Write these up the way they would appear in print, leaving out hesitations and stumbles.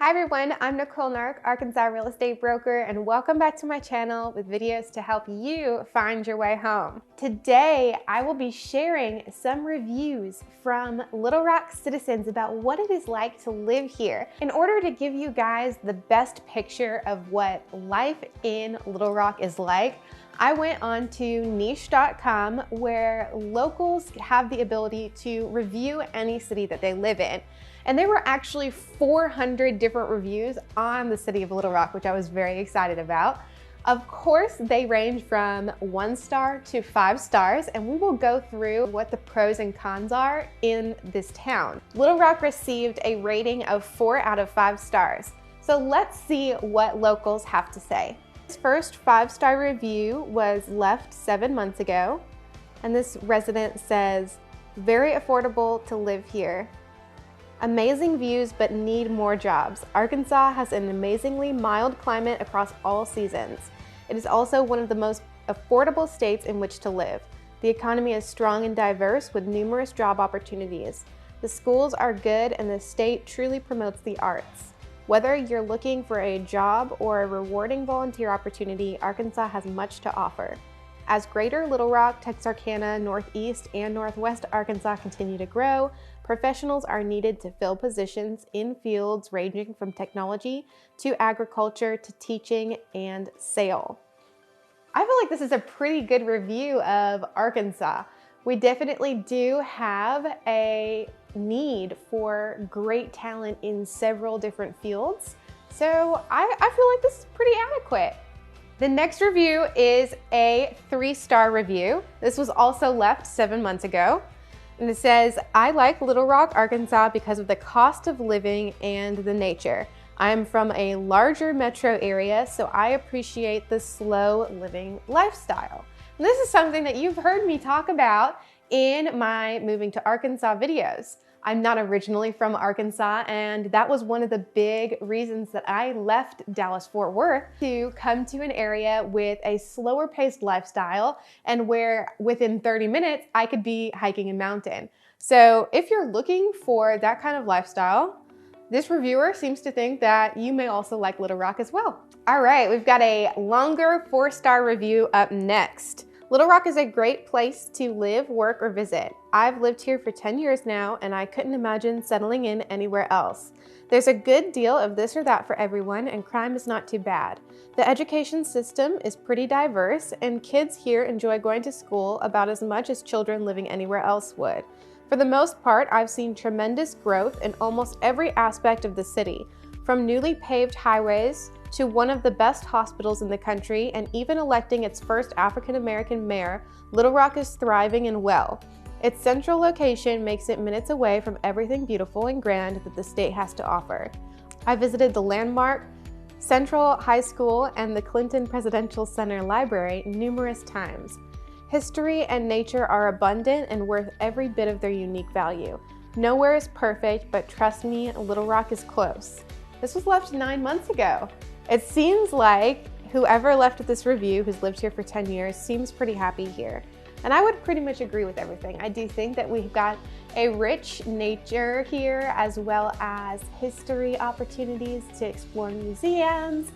Hi everyone, I'm Nicole Nark, Arkansas real estate broker, and welcome back to my channel with videos to help you find your way home. Today, I will be sharing some reviews from Little Rock citizens about what it is like to live here in order to give you guys the best picture of what life in Little Rock is like. I went on to niche.com where locals have the ability to review any city that they live in. And there were actually 400 different reviews on the city of Little Rock, which I was very excited about. Of course, they range from 1 star to 5 stars, and we will go through what the pros and cons are in this town. Little Rock received a rating of 4 out of 5 stars. So let's see what locals have to say. This first 5-star review was left 7 months ago, and this resident says, "Very affordable to live here. Amazing views, but need more jobs. Arkansas has an amazingly mild climate across all seasons. It is also one of the most affordable states in which to live. The economy is strong and diverse with numerous job opportunities. The schools are good and the state truly promotes the arts. Whether you're looking for a job or a rewarding volunteer opportunity, Arkansas has much to offer. As Greater Little Rock, Texarkana, Northeast, and Northwest Arkansas continue to grow, professionals are needed to fill positions in fields ranging from technology to agriculture to teaching and sale." I feel like this is a pretty good review of Arkansas. We definitely do have a need for great talent in several different fields, so I feel like this is pretty adequate. The next review is a 3-star review. This was also left 7 months ago. And it says, "I like Little Rock, Arkansas because of the cost of living and the nature. I am from a larger metro area, so I appreciate the slow living lifestyle." And this is something that you've heard me talk about in my moving to Arkansas videos. I'm not originally from Arkansas, and that was one of the big reasons that I left Dallas-Fort Worth to come to an area with a slower paced lifestyle and where within 30 minutes I could be hiking a mountain. So if you're looking for that kind of lifestyle, this reviewer seems to think that you may also like Little Rock as well. All right, we've got a longer 4-star review up next. "Little Rock is a great place to live, work, or visit. I've lived here for 10 years now, and I couldn't imagine settling in anywhere else. There's a good deal of this or that for everyone, and crime is not too bad. The education system is pretty diverse, and kids here enjoy going to school about as much as children living anywhere else would. For the most part, I've seen tremendous growth in almost every aspect of the city, from newly paved highways to one of the best hospitals in the country, and even electing its first African-American mayor, Little Rock is thriving and well. Its central location makes it minutes away from everything beautiful and grand that the state has to offer. I visited the landmark Central High School and the Clinton Presidential Center Library numerous times. History and nature are abundant and worth every bit of their unique value. Nowhere is perfect, but trust me, Little Rock is close." This was left 9 months ago. It seems like whoever left this review, who's lived here for 10 years, seems pretty happy here. And I would pretty much agree with everything. I do think that we've got a rich nature here, as well as history opportunities to explore museums.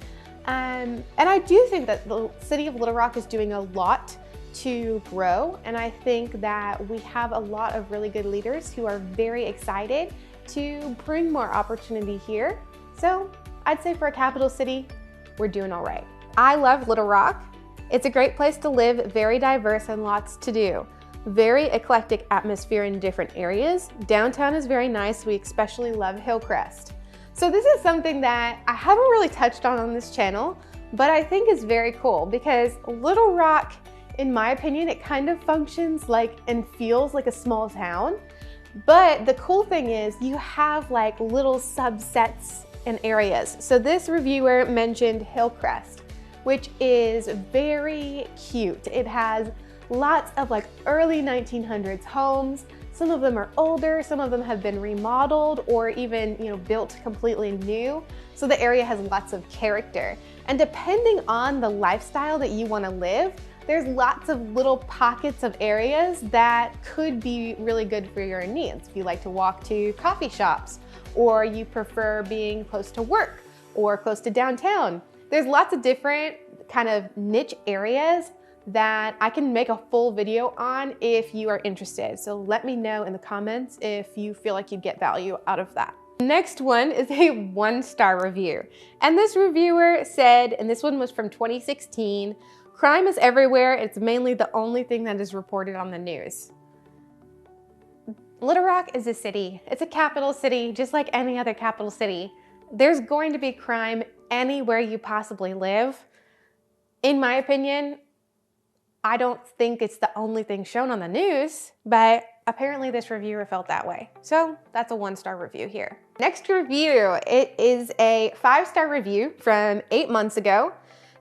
And I do think that the city of Little Rock is doing a lot to grow. And I think that we have a lot of really good leaders who are very excited to bring more opportunity here. So I'd say for a capital city, we're doing all right. I love Little Rock. It's a great place to live, very diverse and lots to do. Very eclectic atmosphere in different areas. Downtown is very nice. We especially love Hillcrest. So this is something that I haven't really touched on this channel, but I think is very cool because Little Rock, in my opinion, it kind of functions like and feels like a small town. But the cool thing is you have like little subsets and areas. So this reviewer mentioned Hillcrest, which is very cute. It has lots of like early 1900s homes. Some of them are older, some of them have been remodeled or even, built completely new. So the area has lots of character. And depending on the lifestyle that you want to live, there's lots of little pockets of areas that could be really good for your needs. If you like to walk to coffee shops or you prefer being close to work or close to downtown. There's lots of different kind of niche areas that I can make a full video on if you are interested. So let me know in the comments if you feel like you'd get value out of that. Next one is a 1-star review. And this reviewer said, and this one was from 2016, crime is everywhere. It's mainly the only thing that is reported on the news. Little Rock is a city. It's a capital city, just like any other capital city. There's going to be crime anywhere you possibly live. In my opinion, I don't think it's the only thing shown on the news, but apparently this reviewer felt that way. So that's a 1-star review here. Next review, it is a 5-star review from 8 months ago.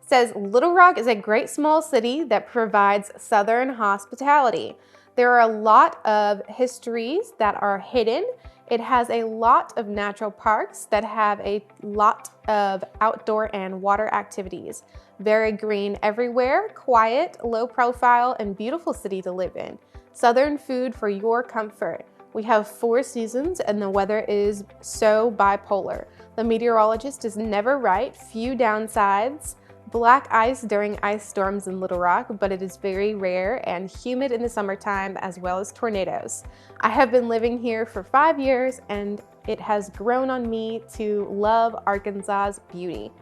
It says, Little Rock is a great small city that provides Southern hospitality. There are a lot of histories that are hidden. It has a lot of natural parks that have a lot of outdoor and water activities. Very green everywhere, quiet, low profile, and beautiful city to live in. Southern food for your comfort. We have 4 seasons and the weather is so bipolar. The meteorologist is never right, few downsides. Black ice during ice storms in Little Rock, but it is very rare and humid in the summertime as well as tornadoes. I have been living here for 5 years and it has grown on me to love Arkansas's beauty.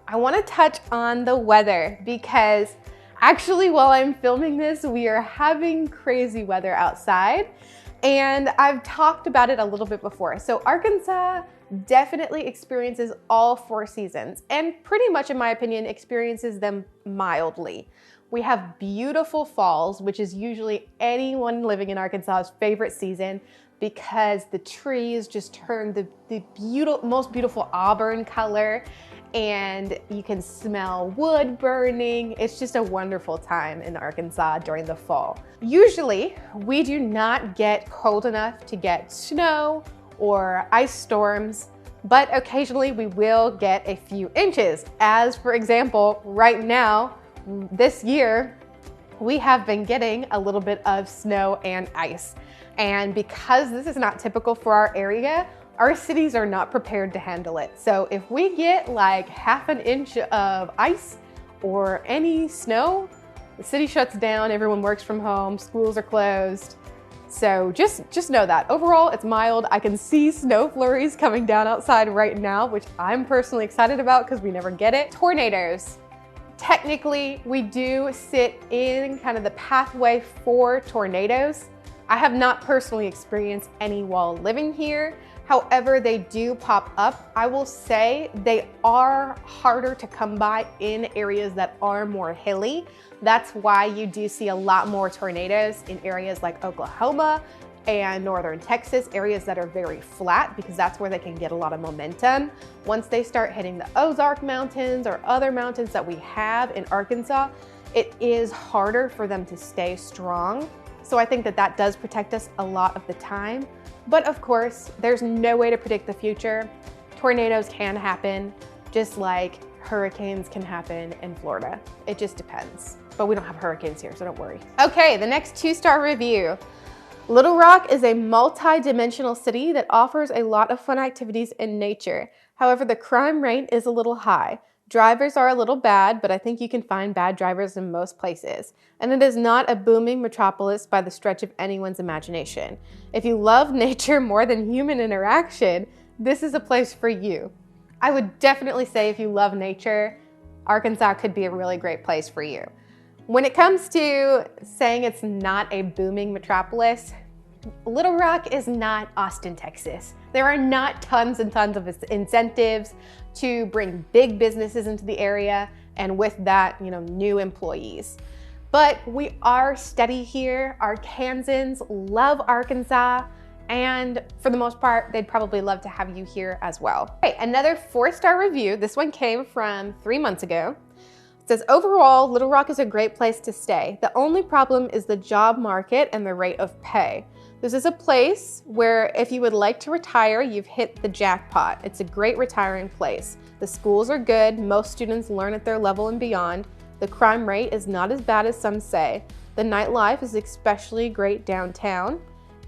I want to touch on the weather because actually while I'm filming this, we are having crazy weather outside and I've talked about it a little bit before. So Arkansas definitely experiences all 4 seasons and pretty much, in my opinion, experiences them mildly. We have beautiful falls, which is usually anyone living in Arkansas's favorite season because the trees just turn the most beautiful auburn color and you can smell wood burning. It's just a wonderful time in Arkansas during the fall. Usually, we do not get cold enough to get snow or ice storms, but occasionally we will get a few inches. As for example, right now, this year, we have been getting a little bit of snow and ice. And because this is not typical for our area, our cities are not prepared to handle it. So if we get like half an inch of ice or any snow, the city shuts down, everyone works from home, schools are closed. So just know that. Overall, it's mild. I can see snow flurries coming down outside right now, which I'm personally excited about because we never get it. Tornadoes. Technically, we do sit in kind of the pathway for tornadoes. I have not personally experienced any while living here. However, they do pop up. I will say they are harder to come by in areas that are more hilly. That's why you do see a lot more tornadoes in areas like Oklahoma and northern Texas, areas that are very flat because that's where they can get a lot of momentum. Once they start hitting the Ozark Mountains or other mountains that we have in Arkansas, it is harder for them to stay strong. So I think that that does protect us a lot of the time. But of course, there's no way to predict the future. Tornadoes can happen, just like hurricanes can happen in Florida. It just depends. But we don't have hurricanes here, so don't worry. Okay, the next 2-star review. Little Rock is a multi-dimensional city that offers a lot of fun activities in nature. However, the crime rate is a little high. Drivers are a little bad, but I think you can find bad drivers in most places. And it is not a booming metropolis by the stretch of anyone's imagination. If you love nature more than human interaction, this is a place for you. I would definitely say if you love nature, Arkansas could be a really great place for you. When it comes to saying it's not a booming metropolis, Little Rock is not Austin, Texas. There are not tons and tons of incentives to bring big businesses into the area and with that, new employees. But we are steady here. Arkansans love Arkansas, and for the most part, they'd probably love to have you here as well. Okay, another 4-star review. This one came from 3 months ago. It says, overall, Little Rock is a great place to stay. The only problem is the job market and the rate of pay. This is a place where if you would like to retire, you've hit the jackpot. It's a great retiring place. The schools are good. Most students learn at their level and beyond. The crime rate is not as bad as some say. The nightlife is especially great downtown.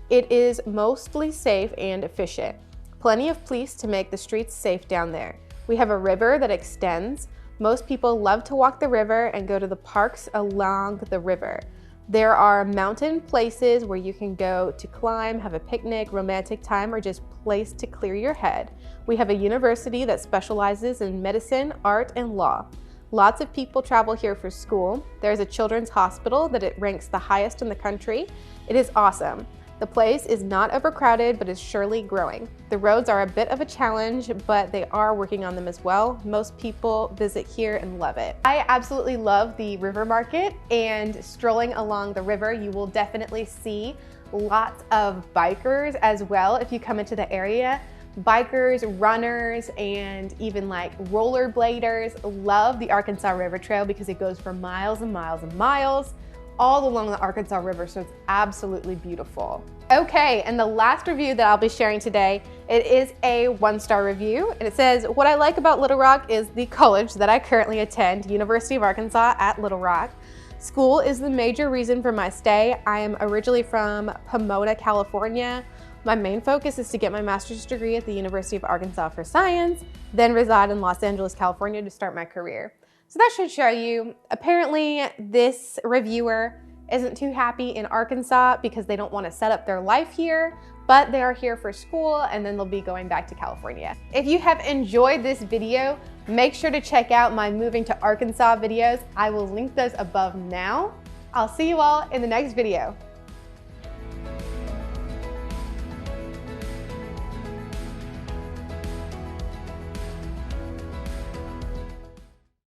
It is mostly safe and efficient. Plenty of police to make the streets safe down there. We have a river that extends. Most people love to walk the river and go to the parks along the river. There are mountain places where you can go to climb, have a picnic, romantic time, or just place to clear your head. We have a university that specializes in medicine, art, and law. Lots of people travel here for school. There's a children's hospital that it ranks the highest in the country. It is awesome. The place is not overcrowded, but is surely growing. The roads are a bit of a challenge, but they are working on them as well. Most people visit here and love it. I absolutely love the river market, and strolling along the river, you will definitely see lots of bikers as well if you come into the area. Bikers, runners, and even like rollerbladers love the Arkansas River Trail because it goes for miles and miles and miles all along the Arkansas River, so it's absolutely beautiful. Okay, and the last review that I'll be sharing today, it is a 1-star review, and it says, what I like about Little Rock is the college that I currently attend, University of Arkansas at Little Rock. School is the major reason for my stay. I am originally from Pomona, California. My main focus is to get my master's degree at the University of Arkansas for Science, then reside in Los Angeles, California to start my career. So that should show you, apparently this reviewer isn't too happy in Arkansas because they don't want to set up their life here, but they are here for school and then they'll be going back to California. If you have enjoyed this video, make sure to check out my moving to Arkansas videos. I will link those above now. I'll see you all in the next video.